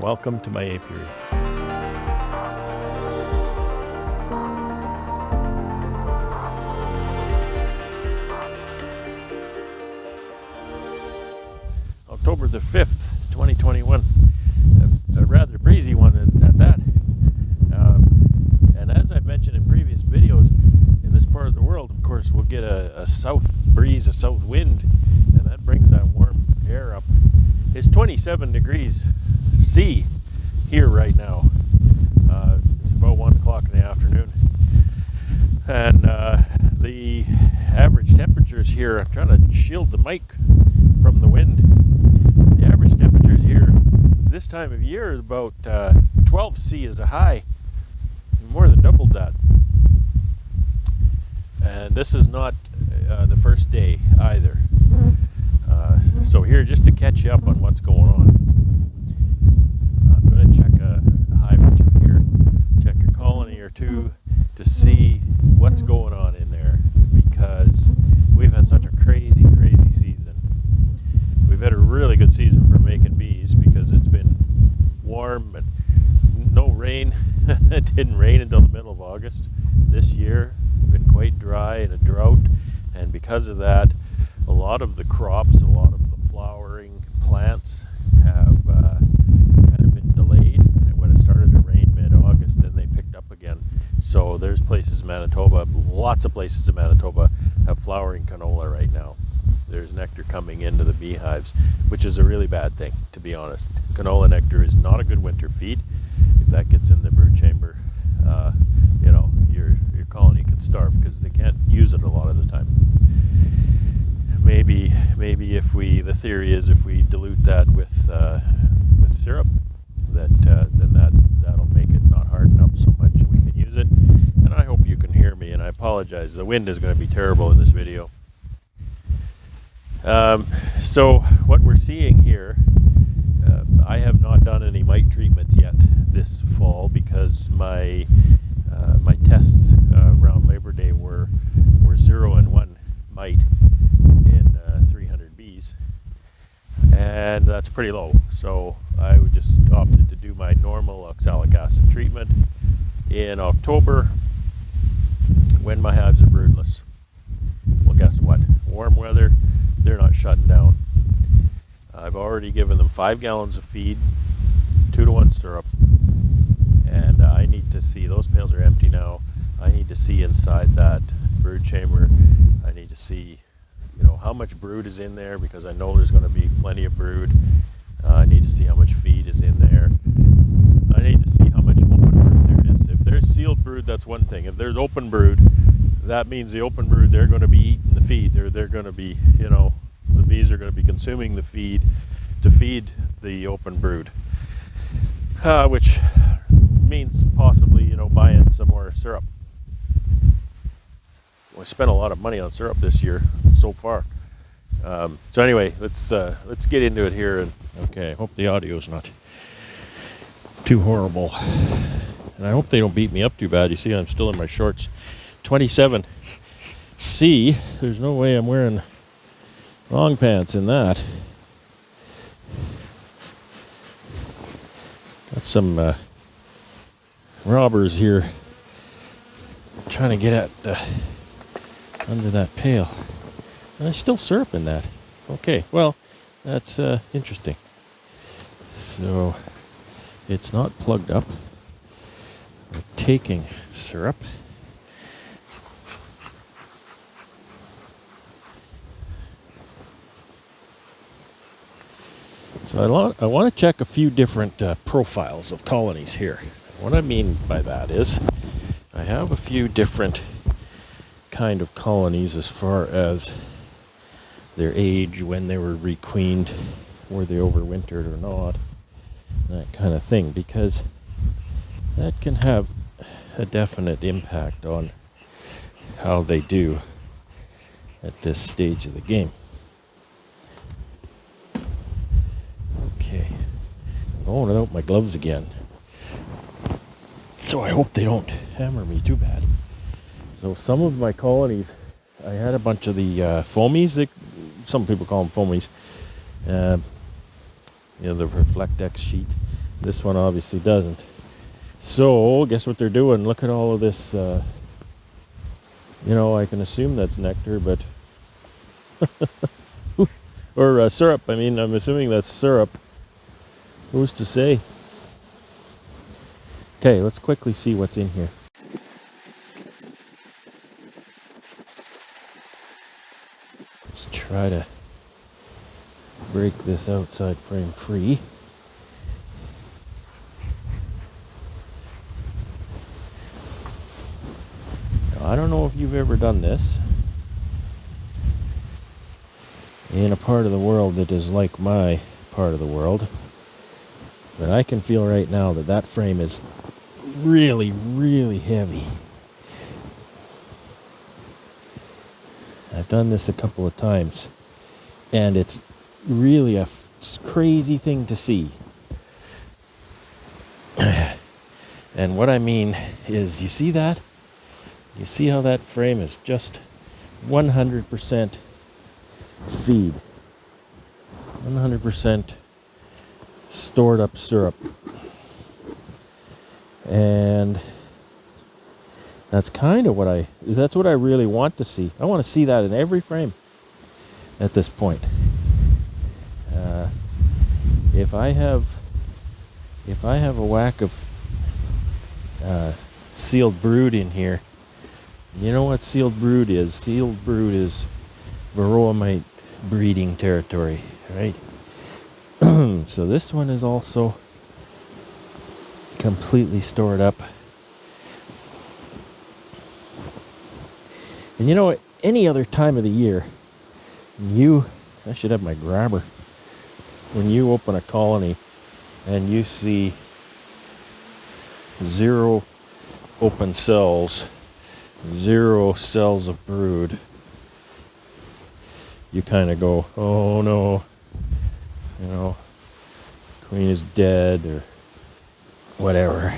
Welcome to my apiary. October the 5th, 2021. A rather breezy one at that. And as I've mentioned in previous videos, in this part of the world, of course, we'll get a south breeze, a south wind, and that brings that warm air up. It's 27 degrees C here right now. It's about 1 o'clock in the afternoon. And the average temperatures here, I'm trying to shield the mic from the wind. The average temperatures here this time of year is about 12 C is a high, more than doubled that. And this is not the first day either. So here, just to catch you up on what's going on, I'm going to check a hive or two here, check a colony or two to see what's going on in there, because we've had such a crazy season. We've had a really good season for making bees because it's been warm and no rain. It didn't rain until the middle of August this year. It's been quite dry and a drought, and because of that, a lot of the crops, a lot of the flowering plants have kind of been delayed. And when it started to rain mid-August, then they picked up again. So there's places in Manitoba, lots of places in Manitoba have flowering canola right now. There's nectar coming into the beehives, which is a really bad thing, to be honest. Canola nectar is not a good winter feed. If that gets in the brood chamber, your colony could starve because they can't use it a lot of the time. Maybe if the theory is if we dilute that with syrup, then that'll make it not harden up so much and we can use it. And I hope you can hear me, and I apologize. The wind is going to be terrible in this video. So what we're seeing here, I have not done any mite treatments yet this fall because my tests around Labor Day were 0 and 1 mite in 300 bees, and that's pretty low. So I just opted to do my normal oxalic acid treatment in October when my hives are broodless. Well, guess what? Warm weather, they're not shutting down. I've already given them 5 gallons of feed, 2-to-1 syrup, and I need to see, those pails are empty now. I need to see inside that brood chamber. I need to see, how much brood is in there, because I know there's going to be plenty of brood. I need to see how much feed is in there. I need to see how much open brood there is. If there's sealed brood, that's one thing. If there's open brood, that means the open brood, they're going to be eating the feed. They're going to be, the bees are going to be consuming the feed to feed the open brood, which means possibly, buying some more syrup. I spent a lot of money on syrup this year so far. So anyway, let's get into it here. And okay, I hope the audio's not too horrible, and I hope they don't beat me up too bad. You see, I'm still in my shorts. 27 C. There's no way I'm wearing long pants in that. Got some robbers here trying to get at under that pail. And there's still syrup in that. Okay, well, that's interesting. So it's not plugged up. We're taking syrup. So I want to check a few different profiles of colonies here. What I mean by that is I have a few different kind of colonies as far as their age, when they were requeened, were they overwintered or not, that kind of thing, because that can have a definite impact on how they do at this stage of the game. Okay, going without my gloves again, so I hope they don't hammer me too bad. So some of my colonies, I had a bunch of the foamies, some people call them foamies, the Reflectex sheet, This one obviously doesn't. So, guess what they're doing? Look at all of this. I can assume that's nectar, but or syrup. I mean, I'm assuming that's syrup. Who's to say? Okay, let's quickly see what's in here. Let's try to break this outside frame free. Now, I don't know if you've ever done this in a part of the world that is like my part of the world, but I can feel right now that that frame is really, really heavy. I've done this a couple of times, and it's really a crazy thing to see. And what I mean is, you see that? You see how that frame is just 100% feed. 100% stored up syrup. And that's kind of that's what I really want to see. I want to see that in every frame at this point. If I have a whack of sealed brood in here, you know what sealed brood is? Sealed brood is varroa mite breeding territory, right? So this one is also completely stored up. And any other time of the year, I should have my grabber. When you open a colony and you see 0 open cells, 0 cells of brood, you kind of go, oh no, queen is dead or whatever.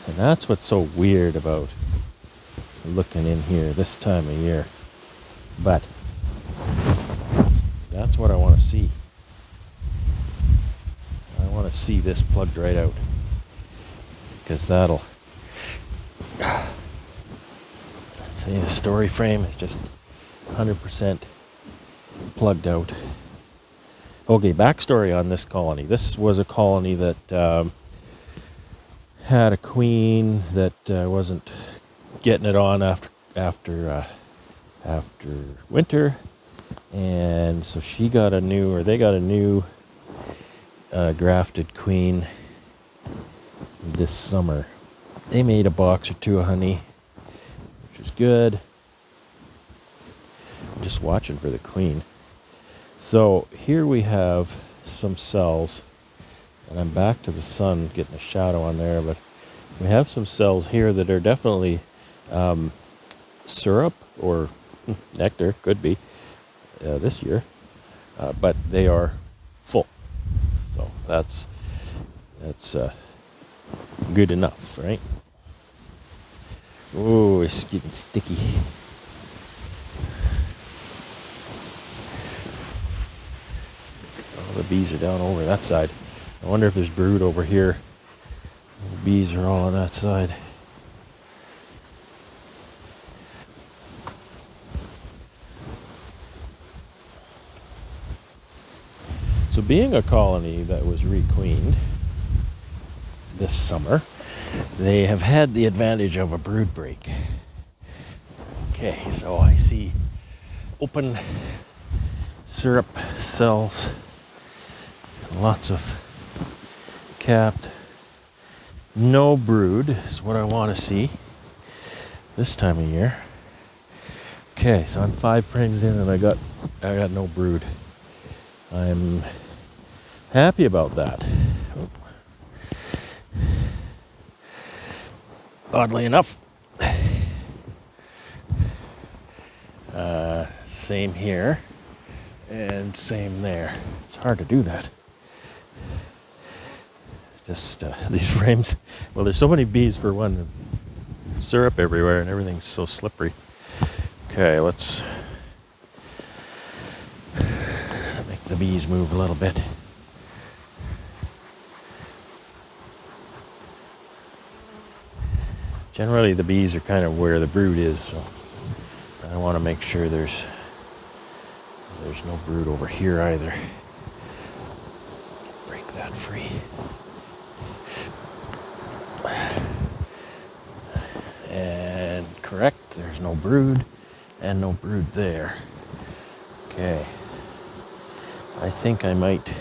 And that's what's so weird about looking in here this time of year. But that's what I want to see. I want to see this plugged right out, because that'll see, the story frame is just 100% plugged out. Okay, backstory on this colony. This was a colony that had a queen that wasn't getting it on after winter, and so they got a new grafted queen this summer. They made a box or two of honey, which was good. I'm just watching for the queen. So here we have some cells, and I'm back to the sun, getting a shadow on there, but we have some cells here that are definitely syrup or nectar, could be this year, but they are full. So that's good enough, right? Oh, it's getting sticky. Oh, the bees are down over that side. I wonder if there's brood over here. The bees are all on that side. So being a colony that was requeened this summer, they have had the advantage of a brood break. Okay, so I see open syrup cells, lots of capped. No brood is what I want to see this time of year. Okay, so I'm 5 frames in and I got no brood. I'm happy about that. Oddly enough, same here and same there. It's hard to do that. Just these frames. Well, there's so many bees for one. Syrup everywhere and everything's so slippery. Okay, let's make the bees move a little bit. Generally the bees are kind of where the brood is, so I want to make sure there's no brood over here either. Break that free. And correct, there's no brood and no brood there. Okay. I think I might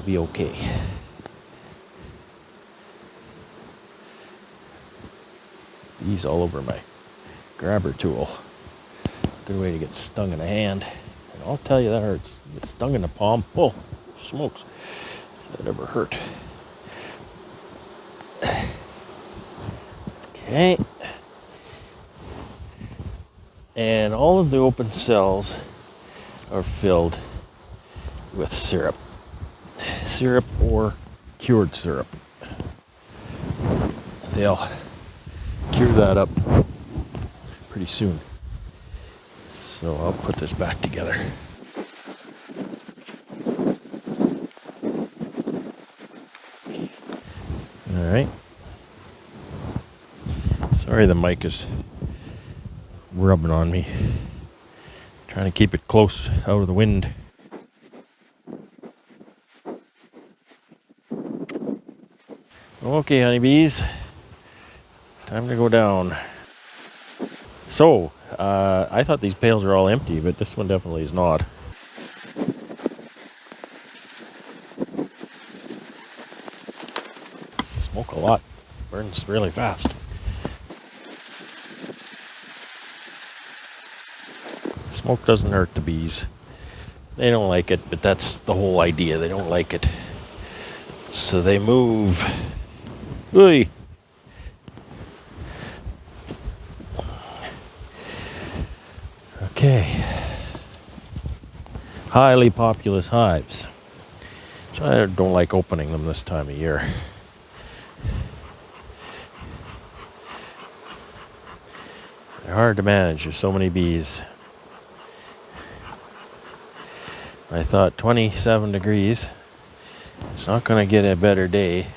be okay. Bees all over my grabber tool. Good way to get stung in the hand. And I'll tell you that hurts. Get stung in the palm. Oh, smokes. That ever hurt. Okay. And all of the open cells are filled with syrup. Syrup or cured syrup. They'll cure that up pretty soon. So I'll put this back together. All right. Sorry the mic is rubbing on me. Trying to keep it close out of the wind. Okay, honeybees. Time to go down. So, I thought these pails are all empty, but this one definitely is not. Smoke a lot. Burns really fast. Smoke doesn't hurt the bees. They don't like it, but that's the whole idea. They don't like it. So they move. Ooh. Okay. Highly populous hives. So I don't like opening them this time of year. They're hard to manage. There's so many bees. I thought 27 degrees. It's not going to get a better day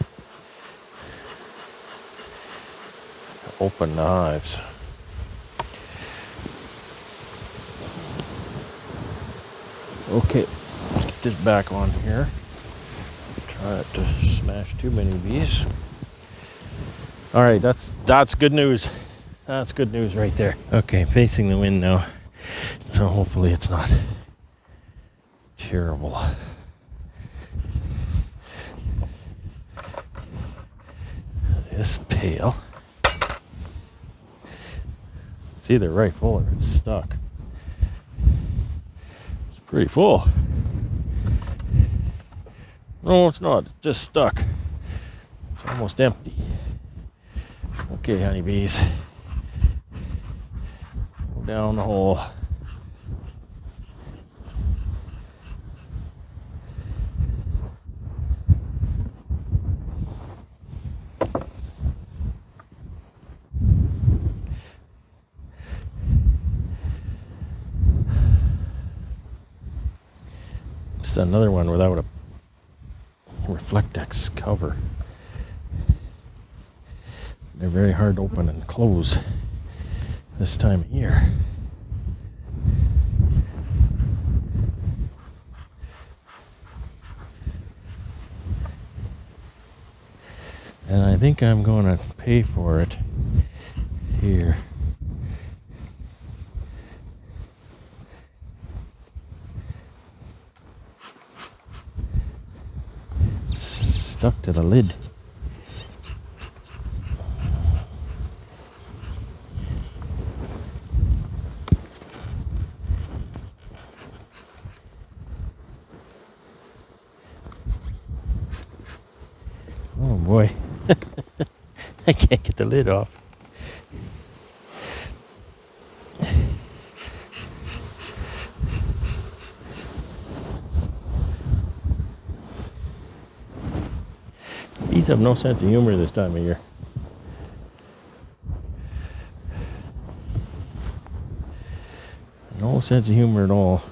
to open the hives. Okay, let's get this back on here. Try not to smash too many bees. All right, that's good news. That's good news right there. Okay, facing the wind now. So hopefully it's not terrible. This pail. It's either right full or it's stuck. It's pretty full. No, it's not. It's just stuck. It's almost empty. Okay, honeybees. Go down the hole. Just another one without a Reflectex cover. They're very hard to open and close this time of year. And I think I'm going to pay for it here. Stuck to the lid. Oh boy. I can't get the lid off. Bees have no sense of humor this time of year. No sense of humor at all.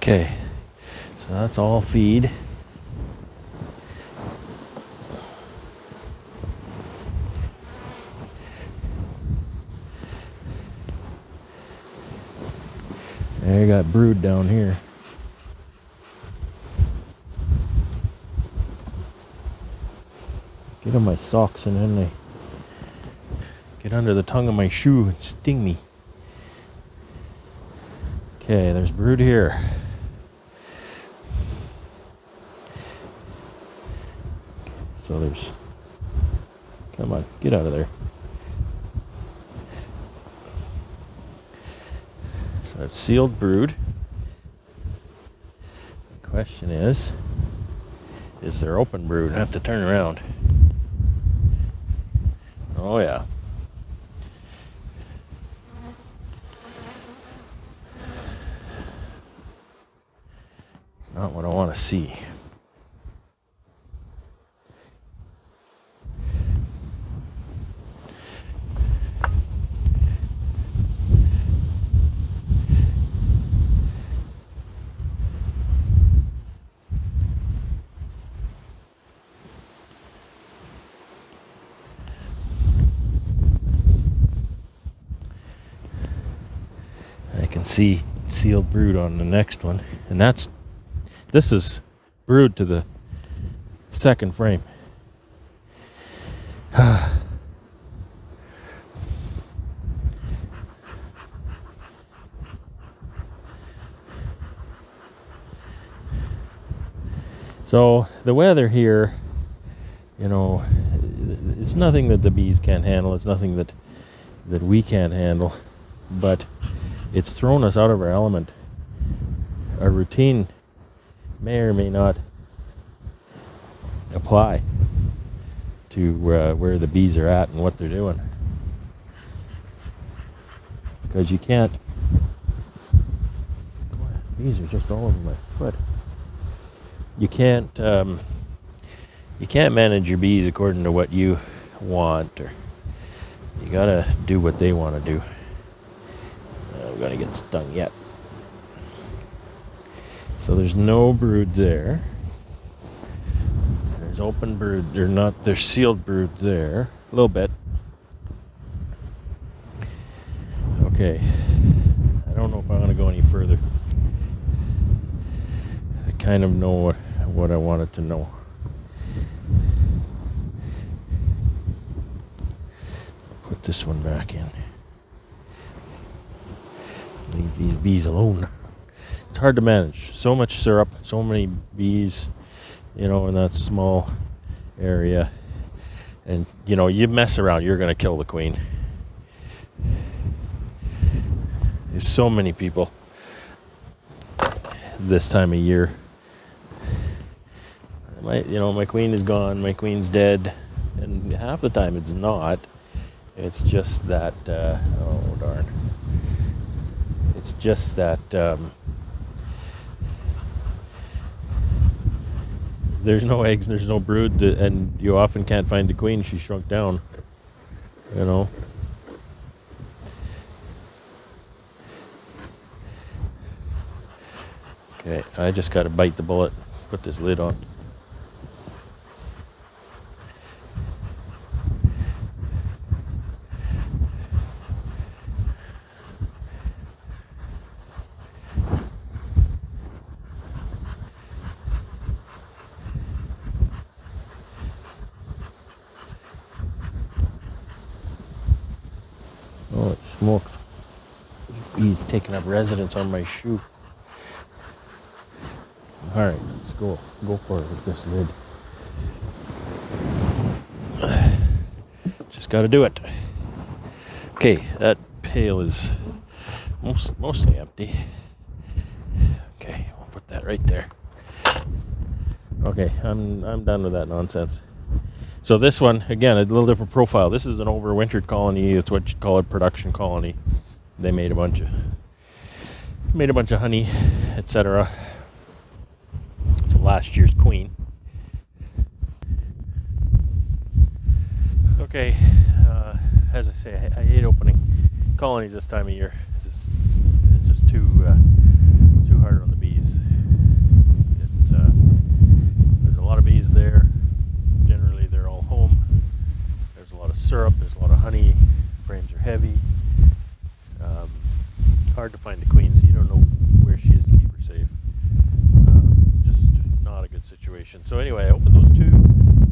Okay, so that's all feed. I got brood down here. Get on my socks and then they get under the tongue of my shoe and sting me. Okay, there's brood here. So there's, come on, get out of there. So I've sealed brood. The question is there open brood? I have to turn around. Oh yeah. It's not what I want to see. I can see sealed brood on the next one, and this is brood to the second frame. So the weather here, it's nothing that the bees can't handle. It's nothing that we can't handle, but it's thrown us out of our element. Our routine may or may not apply to where the bees are at and what they're doing, because you can't. Bees are just all over my foot. You can't manage your bees according to what you want, or you gotta do what they want to do. I'm gonna get stung yet. So there's no brood there. There's open brood. There's sealed brood there. A little bit. Okay. I don't know if I want to go any further. I kind of know what I wanted to know. I'll put this one back in. Leave these bees alone. It's hard to manage. So much syrup, so many bees, in that small area. And, you mess around, you're going to kill the queen. There's so many people this time of year. My queen is gone, my queen's dead. And half the time it's not. It's just that, oh darn. It's just that there's no eggs, there's no brood, and you often can't find the queen. She's shrunk down, Okay, I just got to bite the bullet, put this lid on. Oh, it smoked. Bees taking up residence on my shoe. Alright, let's go for it with this lid. Just gotta do it. Okay, that pail is mostly empty. Okay, we'll put that right there. Okay, I'm done with that nonsense. So this one, again, a little different profile. This is an overwintered colony. It's what you'd call a production colony. They made a bunch of honey, etc. So last year's queen. Okay, as I say, I hate opening colonies this time of year. It's just too hard on the bees. there. Generally they're all home. There's a lot of syrup, there's a lot of honey, frames are heavy. Hard to find the queen, so you don't know where she is to keep her safe. Just not a good situation. So anyway, I opened those two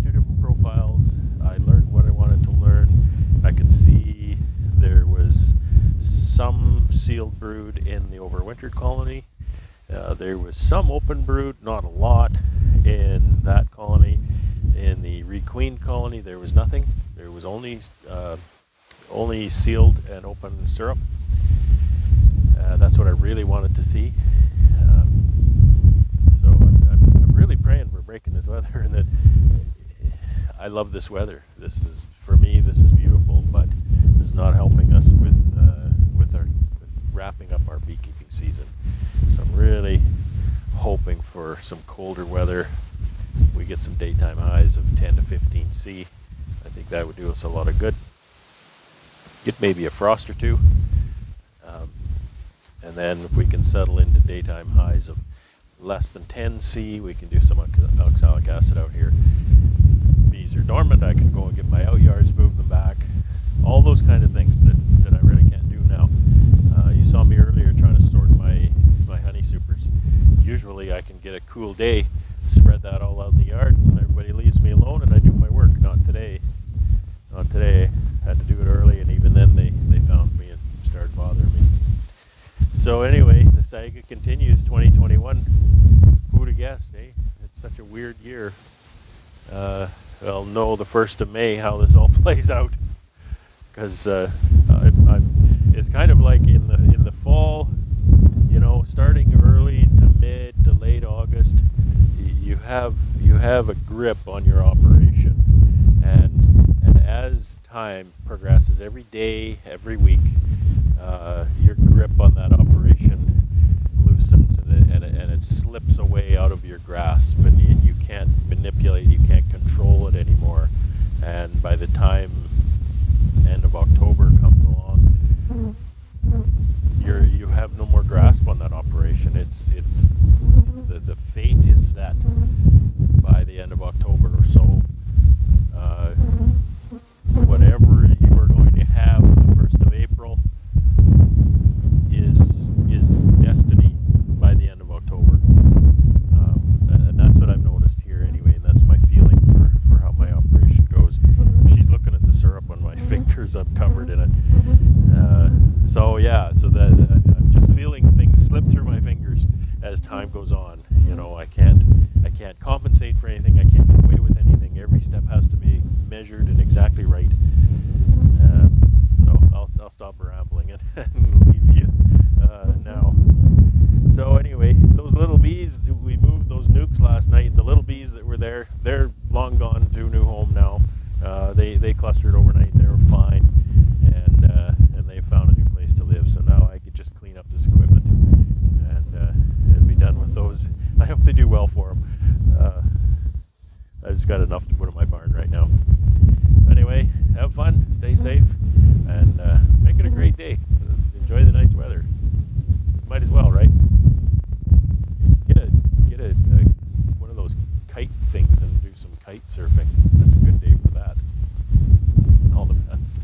different profiles. I learned what I wanted to learn. I could see there was some sealed brood in the overwintered colony. There was some open brood, not a lot, in that colony. In the requeened colony, there was nothing. There was only sealed and open syrup. That's what I really wanted to see. So I'm really praying we're breaking this weather, and that I love this weather. This is, for me, this is beautiful, but this is not helping us with wrapping up our beekeeping season. So I'm really hoping for some colder weather. We get some daytime highs of 10 to 15 C. I think that would do us a lot of good. Get maybe a frost or two. And then if we can settle into daytime highs of less than 10 C, we can do some oxalic acid out here. Bees are dormant, I can go and get my out yards, move them back. All those kind of things that I really can't do now. You saw me earlier trying to sort my honey supers. Usually I can get a cool day, spread that all out in the yard, and everybody leaves me alone and I do my work. Not today. Not today. Had to do it early, and even then they found me and started bothering me. So anyway, the saga continues, 2021. Who would have guessed, eh? It's such a weird year. I'll know the 1st of May how this all plays out, because it's kind of like in the fall, you know, starting early to mid to late August, you have a grip on your operation, and as time progresses, every day, every week, your grip on that operation loosens, and it slips away out of your grasp, and you can't manipulate, you can't control it anymore. And by the time end of October comes along, you have no more grasp on that operation. It's the fate is set by the end of October or so. Whatever you are going to have on the 1st of April is destiny by the end of October. And that's what I've noticed here anyway, and that's my feeling for how my operation goes. She's looking at the syrup on my fingers, I'm covered in it. So that I'm just feeling things slip through my fingers as time goes on. You know, I can't compensate for anything, I can't get away with anything. Every step has to be measured and exactly right. So I'll stop rambling and leave you now. So anyway, those little bees, we moved those nukes last night. The little bees that were there, they're long gone to a new home now. They clustered overnight. They were fine, and they found a new place to live. So now I could just clean up this equipment and be done with those. I hope they do well for them. I just got enough to put in my barn right now. So anyway, have fun, stay safe, and make it a great day. Enjoy the nice weather. Might as well, right? Get a one of those kite things and do some kite surfing. That's a good day for that. All the best.